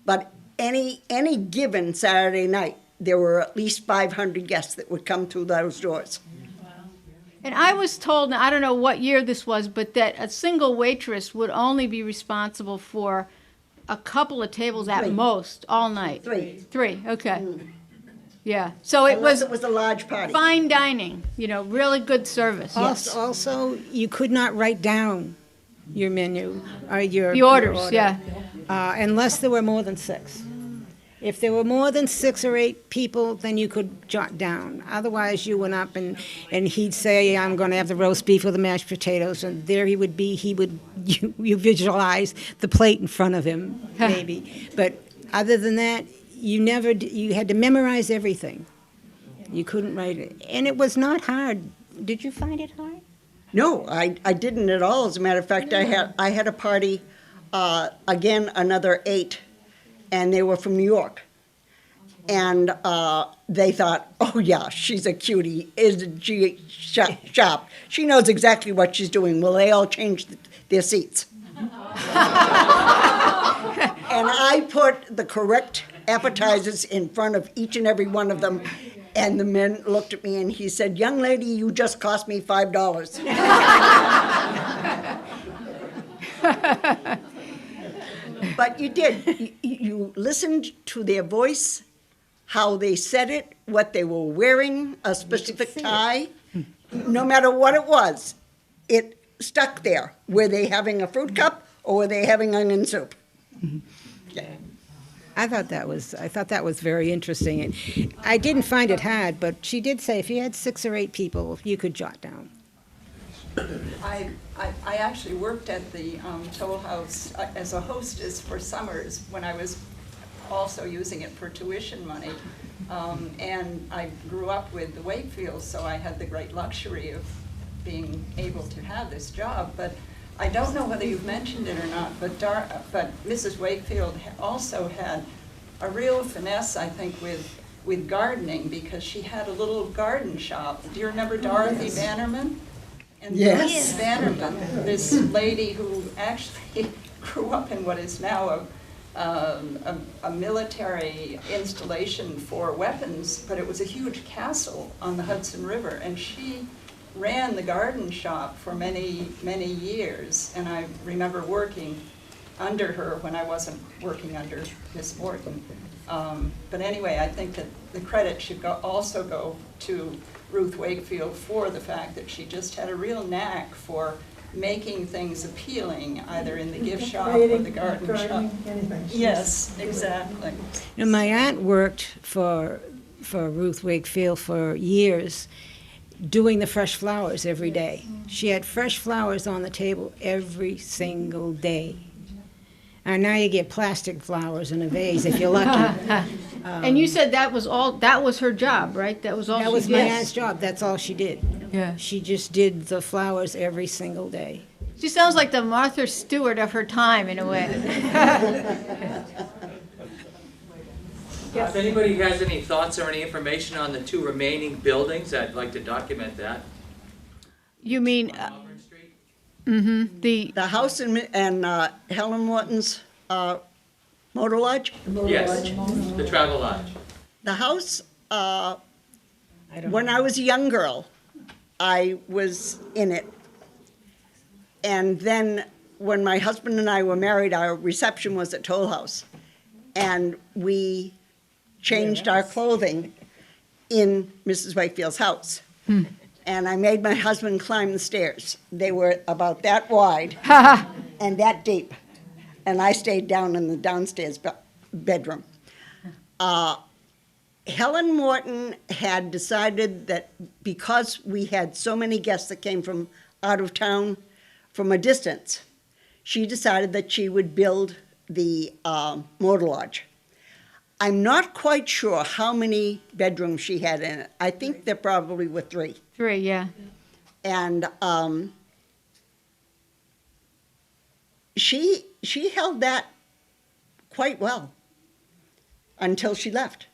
[SPEAKER 6] But any given Saturday night, there were at least 500 guests that would come through those doors.
[SPEAKER 1] And I was told, and I don't know what year this was, but that a single waitress would only be responsible for a couple of tables at
[SPEAKER 6] 3.
[SPEAKER 1] most all night.
[SPEAKER 6] 3.
[SPEAKER 1] 3, okay. Yeah, so it
[SPEAKER 6] Unless
[SPEAKER 1] was
[SPEAKER 6] it was a large party.
[SPEAKER 1] fine dining, really good service.
[SPEAKER 5] Also, you could not write down your menu or your
[SPEAKER 1] The orders,
[SPEAKER 5] your order,
[SPEAKER 1] yeah.
[SPEAKER 5] unless there were more than 6. If there were more than 6 or 8 people, then you could jot down. Otherwise, you went up and he'd say, "I'm going to have the roast beef with the mashed potatoes," and there he would be. You visualize the plate in front of him, maybe. But other than that, you had to memorize everything. You couldn't write it. And it was not hard. Did you find it hard?
[SPEAKER 6] No, I didn't at all. As a matter of fact, I had a party, again, another 8, and they were from New York. And they thought, oh yeah, she's a cutie, isn't she sharp? She knows exactly what she's doing. Well, they all changed their seats. And I put the correct appetizers in front of each and every one of them. And the man looked at me and he said, "Young lady, you just cost me $5. But you did. You listened to their voice, how they said it, what they were wearing, a specific tie. No matter what it was, it stuck there. Were they having a fruit cup or were they having onion soup? Yeah.
[SPEAKER 5] I thought that was very interesting. And I didn't find it hard, but she did say if you had 6 or 8 people, you could jot down.
[SPEAKER 13] I actually worked at the Toll House as a hostess for summers when I was also using it for tuition money. And I grew up with the Wakefields, so I had the great luxury of being able to have this job. But I don't know whether you've mentioned it or not, but Mrs. Wakefield also had a real finesse, I think, with gardening, because she had a little garden shop. Do you remember Dorothy Bannerman? And
[SPEAKER 6] Yes.
[SPEAKER 13] Dorothy Bannerman, this lady who actually grew up in what is now a military installation for weapons, but it was a huge castle on the Hudson River, and she ran the garden shop for many, many years, and I remember working under her when I wasn't working under Miss Morton. But anyway, I think that the credit should also go to Ruth Wakefield for the fact that she just had a real knack for making things appealing, either in the gift shop or the garden shop. Yes, exactly.
[SPEAKER 5] Now, my aunt worked for Ruth Wakefield for years, doing the fresh flowers every day. She had fresh flowers on the table every single day. And now you get plastic flowers in a vase if you're lucky.
[SPEAKER 1] And you said that was her job, right? That was all
[SPEAKER 5] That
[SPEAKER 1] she
[SPEAKER 5] was
[SPEAKER 1] did?
[SPEAKER 5] my aunt's job. That's all she did.
[SPEAKER 1] Yeah.
[SPEAKER 5] She just did the flowers every single day.
[SPEAKER 1] She sounds like the Martha Stewart of her time, in a way.
[SPEAKER 9] If anybody has any thoughts or any information on the 2 remaining buildings, I'd like to document that.
[SPEAKER 1] You mean,
[SPEAKER 9] Auburn Street?
[SPEAKER 1] the
[SPEAKER 6] The house and Helen Morton's Motor Lodge?
[SPEAKER 9] Yes, the Travel Lodge.
[SPEAKER 6] The house, when I was a young girl, I was in it. And then when my husband and I were married, our reception was at Toll House. And we changed our clothing in Mrs. Wakefield's house. And I made my husband climb the stairs. They were about that wide and that deep. And I stayed down in the downstairs bedroom. Helen Morton had decided that because we had so many guests that came from out of town from a distance, she decided that she would build the Motor Lodge. I'm not quite sure how many bedrooms she had in it. I think there probably were 3.
[SPEAKER 1] 3, yeah.
[SPEAKER 6] And she held that quite well until she left.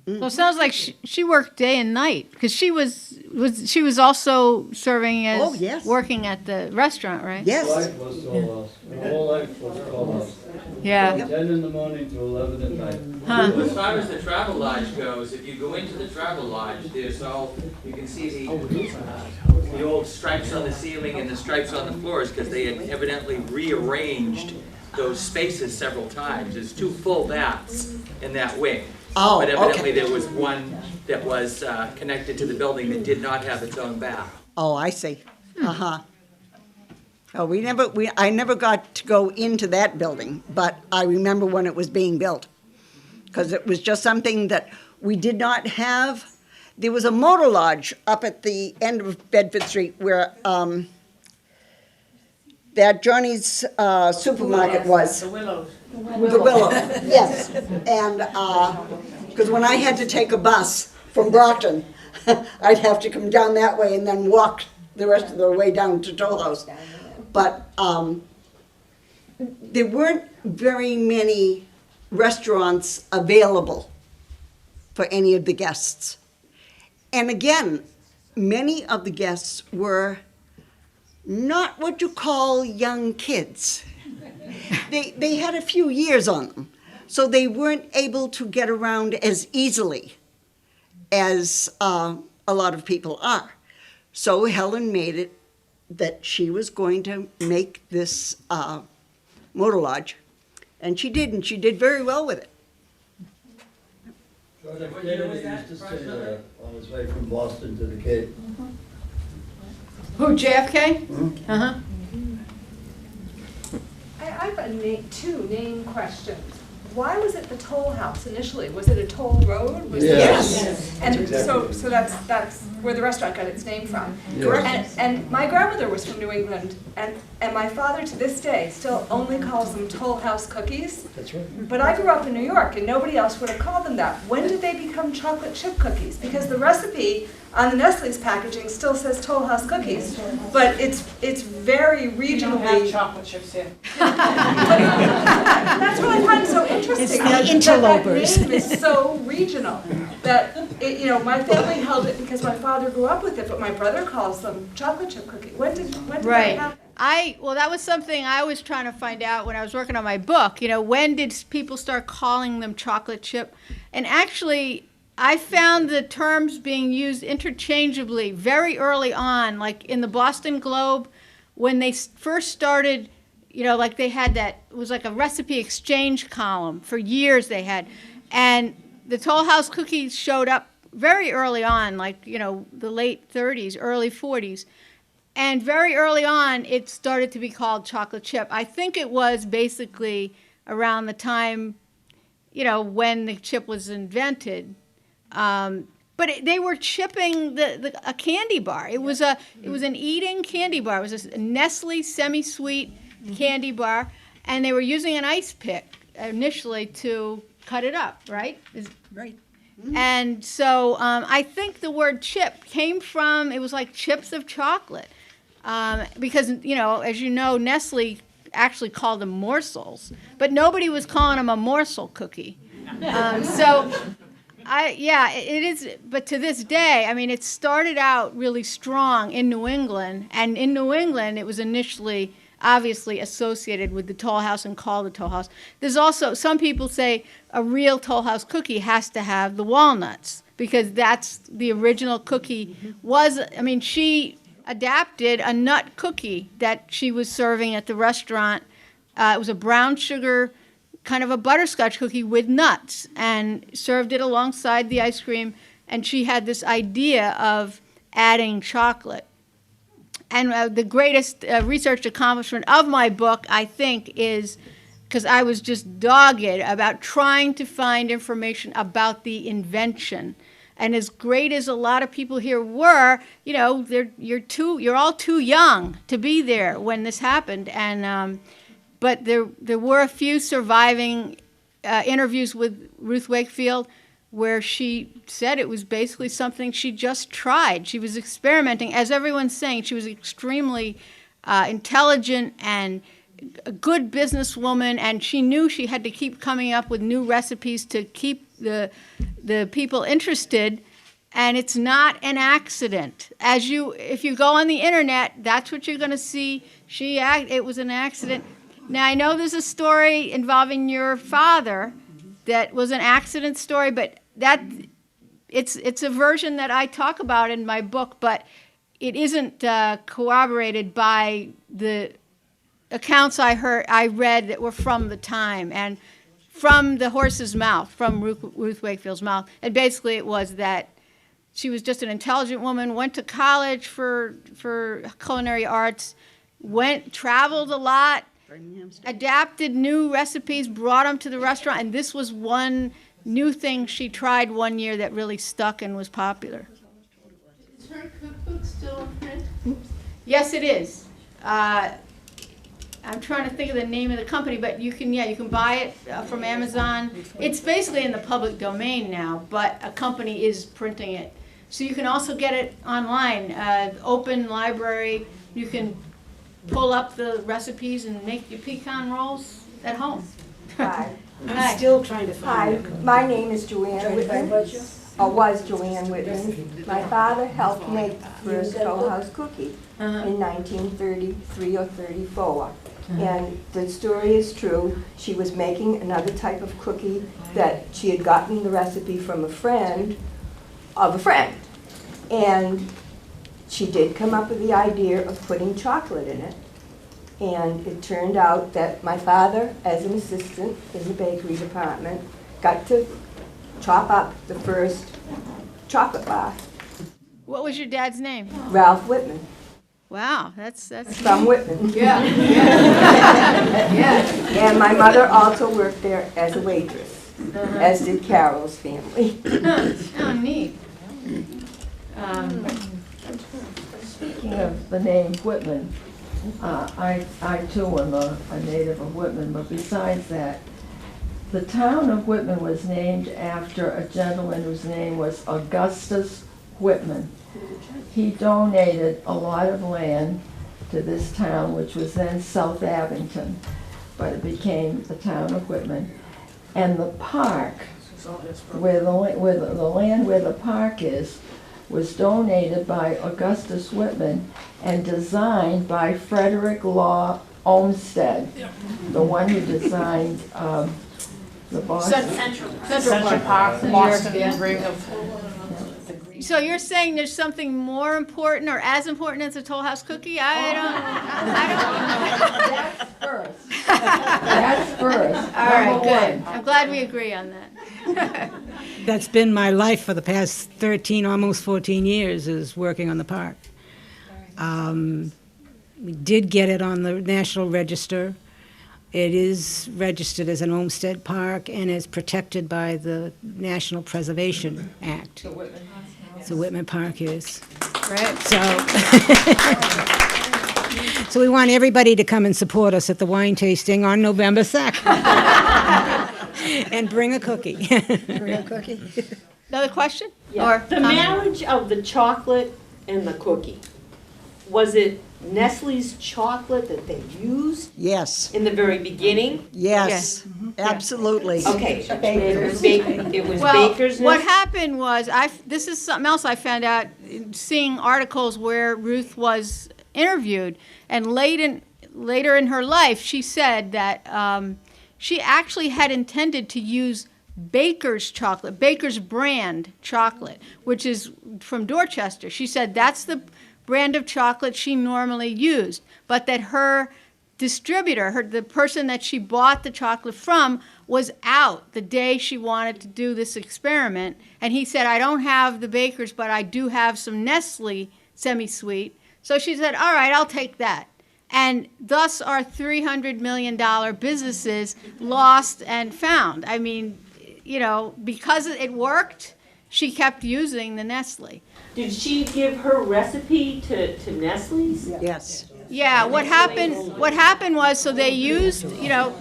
[SPEAKER 1] So it sounds like she worked day and night because she was also serving as
[SPEAKER 6] Oh, yes.
[SPEAKER 1] working at the restaurant, right?
[SPEAKER 6] Yes.
[SPEAKER 14] Life was Toll House. My whole life was Toll House.
[SPEAKER 1] Yeah.
[SPEAKER 14] From 10 in the morning to 11 at night.
[SPEAKER 1] Huh.
[SPEAKER 9] As far as the Travel Lodge goes, if you go into the Travel Lodge, there's all, you can see the old stripes on the ceiling and the stripes on the floors because they had evidently rearranged those spaces several times. There's 2 full baths in that wing.
[SPEAKER 6] Oh,
[SPEAKER 9] But evidently
[SPEAKER 6] okay.
[SPEAKER 9] there was one that was connected to the building that did not have its own bath.
[SPEAKER 6] Oh, I see. Uh-huh. Oh, I never got to go into that building, but I remember when it was being built. Because it was just something that we did not have. There was a motor lodge up at the end of Bedford Street where that Johnny's supermarket was.
[SPEAKER 8] The Willows.
[SPEAKER 6] The Willow, yes. And, because when I had to take a bus from Brockton, I'd have to come down that way and then walk the rest of the way down to Toll House. But there weren't very many restaurants available for any of the guests. And again, many of the guests were not what you call young kids. They had a few years on them, so they weren't able to get around as easily as a lot of people are. So Helen made it that she was going to make this motor lodge, and she did very well with it.
[SPEAKER 14] John F. Kennedy used to stay there on his way from Boston to the Cape.
[SPEAKER 1] Who, JFK? Uh-huh.
[SPEAKER 3] I have 2 name questions. Why was it the Toll House initially? Was it a toll road? Was
[SPEAKER 14] Yes.
[SPEAKER 3] And
[SPEAKER 14] That's
[SPEAKER 3] so
[SPEAKER 14] exactly.
[SPEAKER 3] that's where the restaurant got its name from.
[SPEAKER 14] Yes.
[SPEAKER 3] And my grandmother was from New England, and my father to this day still only calls them Toll House cookies.
[SPEAKER 14] That's right.
[SPEAKER 3] But I grew up in New York, and nobody else would have called them that. When did they become chocolate chip cookies? Because the recipe on the Nestle's packaging still says Toll House cookies, but it's very regionally.
[SPEAKER 10] chocolate chips here.
[SPEAKER 3] That's what I find so interesting.
[SPEAKER 5] It's the
[SPEAKER 3] that
[SPEAKER 5] interlopers.
[SPEAKER 3] That name is so regional that my family held it because my father grew up with it, but my brother calls them chocolate chip cookie. When did
[SPEAKER 1] Right.
[SPEAKER 3] that happen?
[SPEAKER 1] Well, that was something I was trying to find out when I was working on my book. When did people start calling them chocolate chip? And actually, I found the terms being used interchangeably very early on, like in the Boston Globe, when they first started, like they had that, it was like a recipe exchange column for years they had. And the Toll House cookies showed up very early on, like, the late 30s, early 40s. And very early on, it started to be called chocolate chip. I think it was basically around the time, when the chip was invented. But they were chipping a candy bar. It was an eating candy bar. It was a Nestle semi-sweet candy bar, and they were using an ice pick initially to cut it up, right?
[SPEAKER 6] Right.
[SPEAKER 1] And so I think the word chip came from, it was like chips of chocolate. Because, as you know, Nestle actually called them morsels, but nobody was calling them a morsel cookie. It is, but to this day, it started out really strong in New England, and in New England, it was initially obviously associated with the Toll House and called the Toll House. There's also, some people say a real Toll House cookie has to have the walnuts, because that's the original cookie was, I mean, she adapted a nut cookie that she was serving at the restaurant. It was a brown sugar, kind of a butterscotch cookie with nuts, and served it alongside the ice cream. And she had this idea of adding chocolate. And the greatest research accomplishment of my book, I think, is because I was just dogged about trying to find information about the invention. And as great as a lot of people here were, you know, you're all too young to be there when this happened. And but there were a few surviving interviews with Ruth Wakefield where she said it was basically something she just tried. She was experimenting. As everyone's saying, she was extremely intelligent and a good businesswoman, and she knew she had to keep coming up with new recipes to keep the people interested. And it's not an accident. If you go on the internet, that's what you're going to see. It was an accident. Now, I know there's a story involving your father that was an accident story, but it's a version that I talk about in my book, but it isn't corroborated by the accounts I read that were from the time and from the horse's mouth, from Ruth Wakefield's mouth. And basically it was that she was just an intelligent woman, went to college for culinary arts, traveled a lot, adapted new recipes, brought them to the restaurant, and this was one new thing she tried one year that really stuck and was popular.
[SPEAKER 10] Is her cookbook still in print?
[SPEAKER 1] Yes, it is. I'm trying to think of the name of the company, but you can buy it from Amazon. It's basically in the public domain now, but a company is printing it. So you can also get it online, open library. You can pull up the recipes and make your pecan rolls at home.
[SPEAKER 15] Hi.
[SPEAKER 1] Hi.
[SPEAKER 5] Still trying to find it.
[SPEAKER 15] Hi, my name is Joanne Whitman, or was Joanne Whitman. My father helped make the first Toll House cookie in 1933 or 34. And the story is true. She was making another type of cookie that she had gotten the recipe from a friend of a friend. And she did come up with the idea of putting chocolate in it. And it turned out that my father, as an assistant in the bakery department, got to chop up the first chocolate bar.
[SPEAKER 1] What was your dad's name?
[SPEAKER 15] Ralph Whitman.
[SPEAKER 1] Wow, that's
[SPEAKER 15] From Whitman.
[SPEAKER 1] Yeah.
[SPEAKER 15] Yeah. And my mother also worked there as a waitress, as did Carol's family.
[SPEAKER 1] Oh, neat.
[SPEAKER 7] Speaking of the name Whitman, I too am a native of Whitman, but besides that, the town of Whitman was named after a gentleman whose name was Augustus Whitman. He donated a lot of land to this town, which was then South Abington, but it became the town of Whitman. And the park, where the land where the park is, was donated by Augustus Whitman and designed by Frederick Law Olmsted, the one who designed the Boston
[SPEAKER 10] Central Park, the Boston ring of.
[SPEAKER 1] So you're saying there's something more important or as important as a Toll House cookie? I don't.
[SPEAKER 7] That's first. That's first.
[SPEAKER 1] All right, good. I'm glad we agree on that.
[SPEAKER 5] That's been my life for the past 13, almost 14 years, is working on the park. We did get it on the National Register. It is registered as an Olmsted Park and is protected by the National Preservation Act. So Whitman Park is.
[SPEAKER 1] Right.
[SPEAKER 5] So we want everybody to come and support us at the wine tasting on November 2nd. And bring a cookie.
[SPEAKER 6] Bring a cookie.
[SPEAKER 1] Another question?
[SPEAKER 16] Yeah.
[SPEAKER 1] Or
[SPEAKER 16] The
[SPEAKER 1] comment?
[SPEAKER 16] marriage of the chocolate and the cookie, was it Nestle's chocolate that they used
[SPEAKER 6] Yes.
[SPEAKER 16] in the very beginning?
[SPEAKER 6] Yes. Absolutely.
[SPEAKER 16] Okay, it was
[SPEAKER 1] Well,
[SPEAKER 16] Baker's
[SPEAKER 1] what
[SPEAKER 16] Nest?
[SPEAKER 1] happened was, this is something else I found out seeing articles where Ruth was interviewed, and late later in her life, she said that she actually had intended to use Baker's chocolate, Baker's brand chocolate, which is from Dorchester. She said that's the brand of chocolate she normally used, but that her distributor, the person that she bought the chocolate from, was out the day she wanted to do this experiment. And he said, I don't have the Baker's, but I do have some Nestle semi-sweet. So she said, all right, I'll take that. And thus are $300 million businesses lost and found. I mean, you know, because it worked, she kept using the Nestle.
[SPEAKER 16] Did she give her recipe to Nestle's?
[SPEAKER 6] Yes.
[SPEAKER 1] Yeah, what happened was, so they used, you know,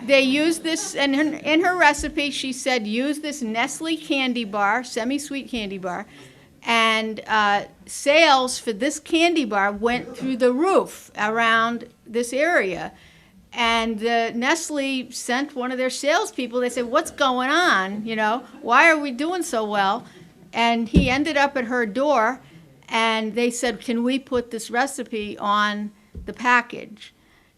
[SPEAKER 1] they used this, and in her recipe she said use this Nestle candy bar, semi-sweet candy bar, and sales for this candy bar went through the roof around this area. And Nestle sent one of their salespeople. They said, what's going on? You know, why are we doing so well? And he ended up at her door, and they said, can we put this recipe on the package?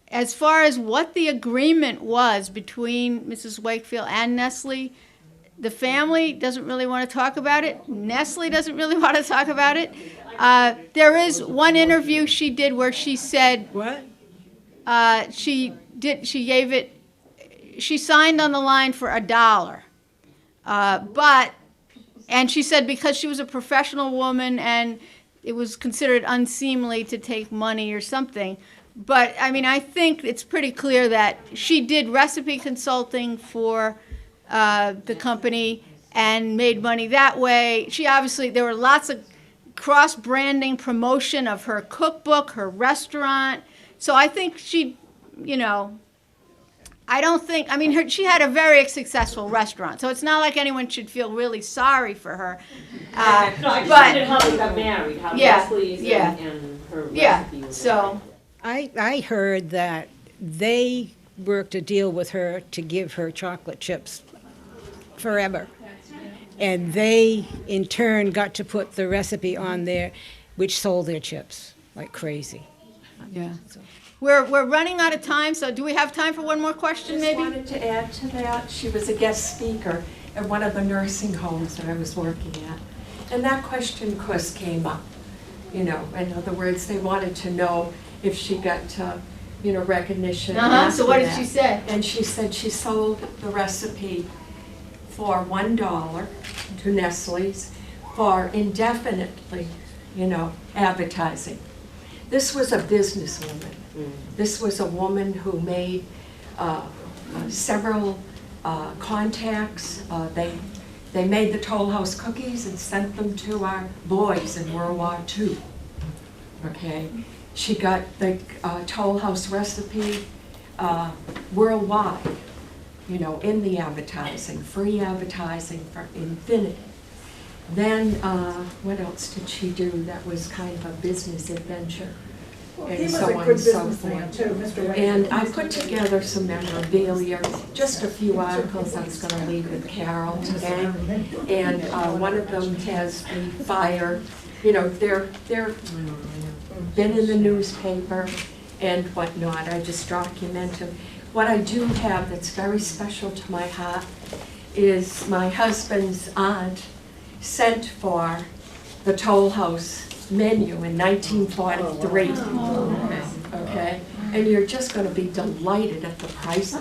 [SPEAKER 1] As far as what the agreement was between Mrs. Wakefield and Nestle, the family doesn't really want to talk about it. Nestle doesn't really want to talk about it. There is one interview she did where she said,
[SPEAKER 6] what?
[SPEAKER 1] She signed on the line for $1. And she said because she was a professional woman and it was considered unseemly to take money or something. But, I mean, I think it's pretty clear that she did recipe consulting for the company and made money that way. She obviously, there were lots of cross-branding promotion of her cookbook, her restaurant. So I think she, you know, I don't think, I mean, she had a very successful restaurant, so it's not like anyone should feel really sorry for her.
[SPEAKER 16] No, I just wondered how they got married, how Nestle's and her recipe was
[SPEAKER 1] so.
[SPEAKER 5] I heard that they worked a deal with her to give her chocolate chips forever. And they, in turn, got to put the recipe on there, which sold their chips like crazy.
[SPEAKER 1] Yeah. We're running out of time, so do we have time for one more question, maybe?
[SPEAKER 17] I just wanted to add to that. She was a guest speaker at one of the nursing homes that I was working at. And that question, of course, came up. You know, in other words, they wanted to know if she got, you know, recognition.
[SPEAKER 1] So what did she say?
[SPEAKER 17] And she said she sold the recipe for $1 to Nestle's for indefinitely, you know, advertising. This was a businesswoman. This was a woman who made several contacts. They made the Toll House cookies and sent them to our boys in World War II. Okay, she got the Toll House recipe worldwide, you know, in the advertising, free advertising for infinity. Then, what else did she do that was kind of a business adventure?
[SPEAKER 18] Well,
[SPEAKER 17] and
[SPEAKER 18] he was
[SPEAKER 17] so
[SPEAKER 18] a
[SPEAKER 17] on
[SPEAKER 18] good
[SPEAKER 17] and so
[SPEAKER 18] businessman
[SPEAKER 17] forth.
[SPEAKER 18] too, Mr. Whitman.
[SPEAKER 17] And I put together some memorabilia, just a few articles I was going to leave with Carol today. And one of them has the fire, you know, they're been in the newspaper and whatnot. I just document them. What I do have that's very special to my heart is my husband's aunt sent for the Toll House menu in 1943. Okay? And you're just going to be delighted at the prices.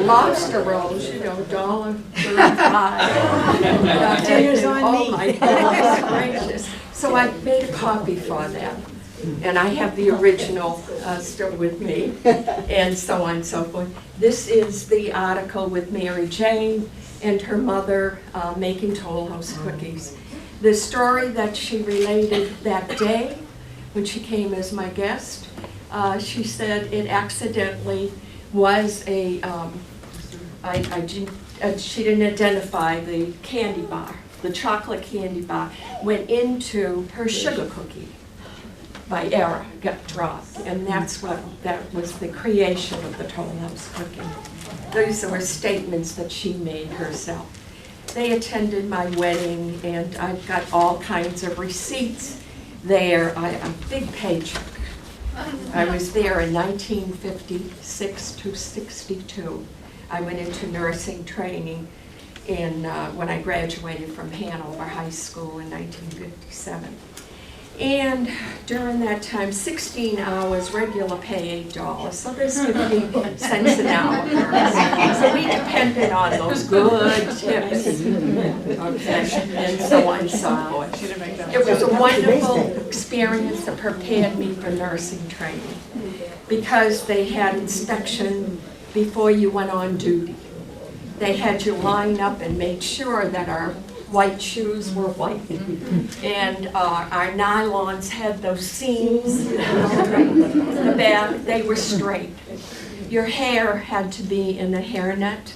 [SPEAKER 17] Lobster rolls, you know, $1.35.
[SPEAKER 5] Dinner's on
[SPEAKER 17] Oh
[SPEAKER 5] me.
[SPEAKER 17] my goodness gracious. So I made a copy for them. And I have the original still with me, and so on and so forth. This is the article with Mary Jane and her mother making Toll House cookies. The story that she related that day when she came as my guest, she said it accidentally was a, she didn't identify the candy bar, the chocolate candy bar, went into her sugar cookie. By error, got dropped, and that was the creation of the Toll House cookie. Those were statements that she made herself. They attended my wedding, and I've got all kinds of receipts there, a big paycheck. I was there in 1956 to 62. I went into nursing training when I graduated from Hanover High School in 1957. And during that time, 16 hours, regular pay $8, so there's 50 cents an hour. So we depended on those good tips, okay, and so on and so forth. It was a wonderful experience that prepared me for nursing training because they had inspection before you went on duty. They had you line up and make sure that our white shoes were white, and our nylons had those seams in the back. They were straight. Your hair had to be in a hairnet.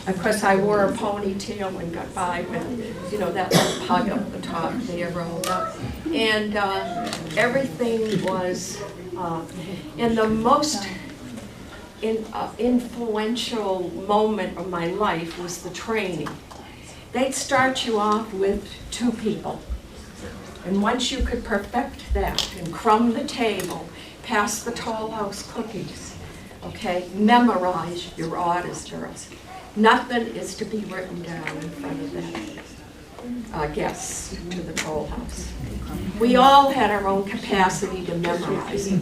[SPEAKER 17] Of course, I wore a ponytail and got by with, that little pug up the top there rolled up. And everything was, and the most influential moment of my life was the training. They'd start you off with 2 people. And once you could perfect that and crumb the table, pass the Toll House cookies, okay, memorize your orders, girls. Nothing is to be written down in front of them. Guests to the Toll House. We all had our own capacity to memorize.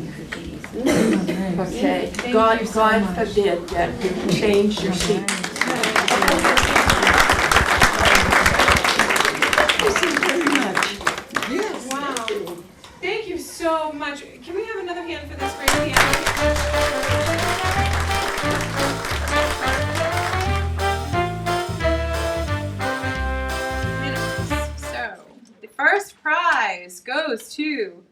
[SPEAKER 17] Okay, God forbid that you change your seat.
[SPEAKER 3] Wow. Thank you so much. Can we have another hand for this great piano? So, the first prize goes to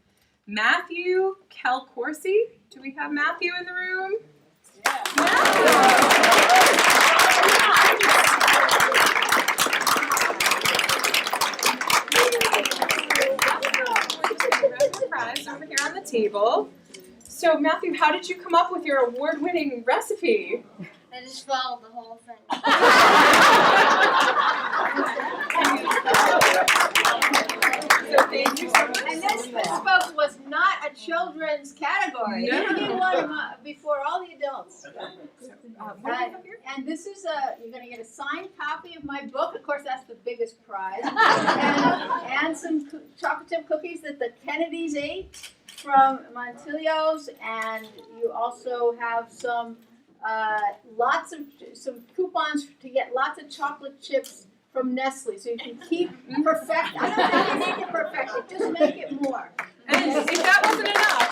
[SPEAKER 3] Matthew Kelcorsi. Do we have Matthew in the room? Prize over here on the table. So Matthew, how did you come up with your award-winning recipe?
[SPEAKER 18] I just followed the whole thing.
[SPEAKER 3] So thank you so much.
[SPEAKER 1] And this folks, was not a children's category.
[SPEAKER 3] No.
[SPEAKER 1] You did one before all the adults.
[SPEAKER 3] What do we have here?
[SPEAKER 1] And this is you're going to get a signed copy of my book. Of course, that's the biggest prize. and some chocolate chip cookies that the Kennedys ate from Montilio's. And you also have some some coupons to get lots of chocolate chips from Nestle, so you can keep perfect. I don't think you make it perfect, just make it more.
[SPEAKER 3] And if that wasn't enough,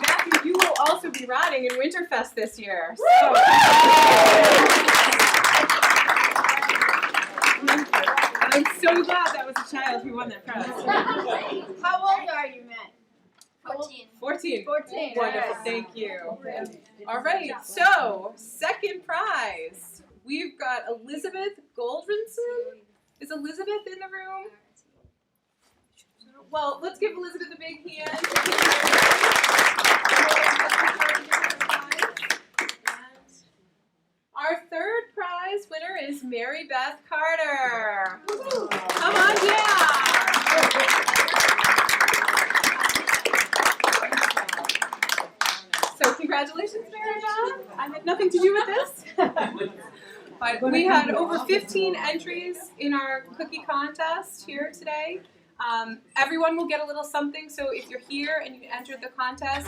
[SPEAKER 3] Matthew, you will also be riding in Winterfest this year. So. I'm so glad that was a child who won that prize.
[SPEAKER 1] How old are you, Matt?
[SPEAKER 18] 14.
[SPEAKER 3] 14.
[SPEAKER 1] 14.
[SPEAKER 3] Wonderful,
[SPEAKER 1] Yes.
[SPEAKER 3] thank you. All right, so second prize. We've got Elizabeth Goldrinson. Is Elizabeth in the room? Well, let's give Elizabeth a big hand. Our third prize winner is Mary Beth Carter. Come on down. So congratulations, Mary Beth. I had nothing to do with this. But we had over 15 entries in our cookie contest here today. Everyone will get a little something, so if you're here and you entered the contest,